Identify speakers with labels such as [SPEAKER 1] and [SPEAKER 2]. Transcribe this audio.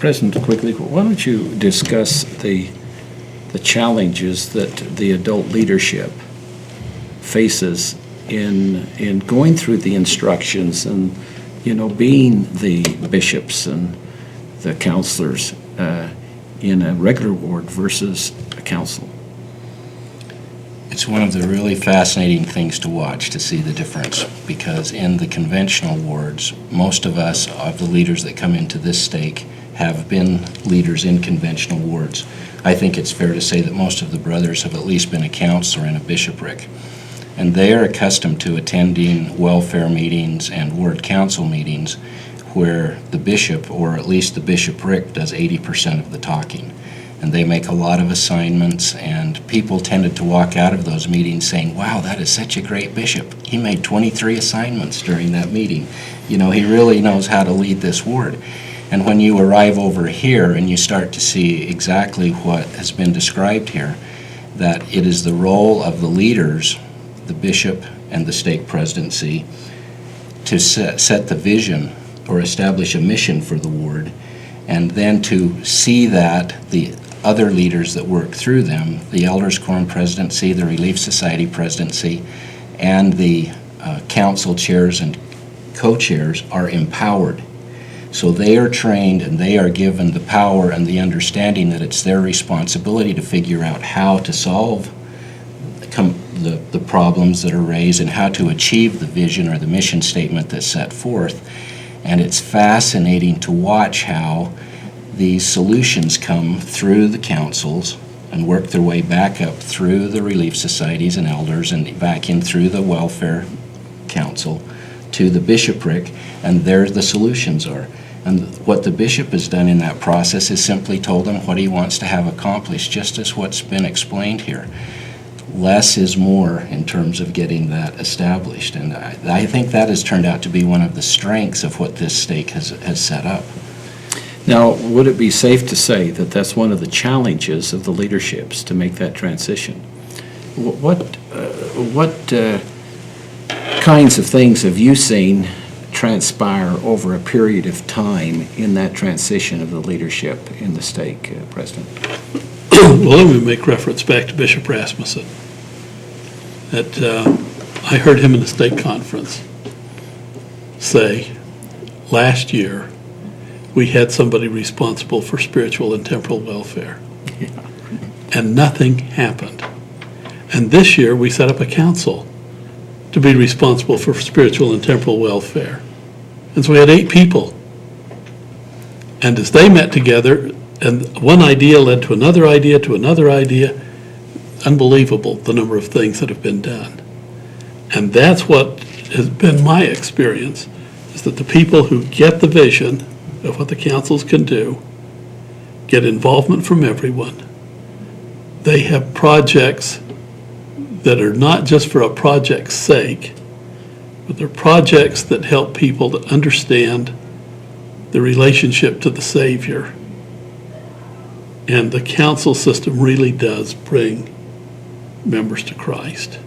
[SPEAKER 1] President, quickly, why don't you discuss the challenges that the adult leadership faces in going through the instructions and, being the bishops and the counselors in a regular ward versus a council?
[SPEAKER 2] It's one of the really fascinating things to watch, to see the difference, because in the conventional wards, most of us, of the leaders that come into this stake, have been leaders in conventional wards. I think it's fair to say that most of the brothers have at least been a counselor in a bishopric. And they are accustomed to attending welfare meetings and ward council meetings where the bishop, or at least the bishopric, does 80% of the talking. And they make a lot of assignments, and people tended to walk out of those meetings saying, wow, that is such a great bishop. He made 23 assignments during that meeting. He really knows how to lead this ward. And when you arrive over here and you start to see exactly what has been described here, that it is the role of the leaders, the bishop and the stake presidency, to set the vision or establish a mission for the ward, and then to see that the other leaders that work through them, the Elders Quorum presidency, the Relief Society presidency, and the council chairs and co-chairs are empowered. So they are trained and they are given the power and the understanding that it's their responsibility to figure out how to solve the problems that are raised and how to achieve the vision or the mission statement that's set forth. And it's fascinating to watch how these solutions come through the councils and work their way back up through the relief societies and elders and back in through the welfare council to the bishopric, and there the solutions are. And what the bishop has done in that process is simply told them what he wants to have accomplished, just as what's been explained here. Less is more in terms of getting that established, and I think that has turned out to be one of the strengths of what this stake has set up.
[SPEAKER 1] Now, would it be safe to say that that's one of the challenges of the leaderships to make that transition? What kinds of things have you seen transpire over a period of time in that transition of the leadership in the stake, President?
[SPEAKER 3] Well, let me make reference back to Bishop Rasmussen. I heard him in the stake conference say last year we had somebody responsible for spiritual and temporal welfare, and nothing happened. And this year we set up a council to be responsible for spiritual and temporal welfare. And so we had 8 people. And as they met together, and one idea led to another idea, unbelievable the number of things that have been done. And that's what has been my experience, is that the people who get the vision of what the councils can do, get involvement from everyone. They have projects that are not just for a project's sake, but they're projects that help people to understand the relationship to the Savior. And the council system really does bring members to Christ.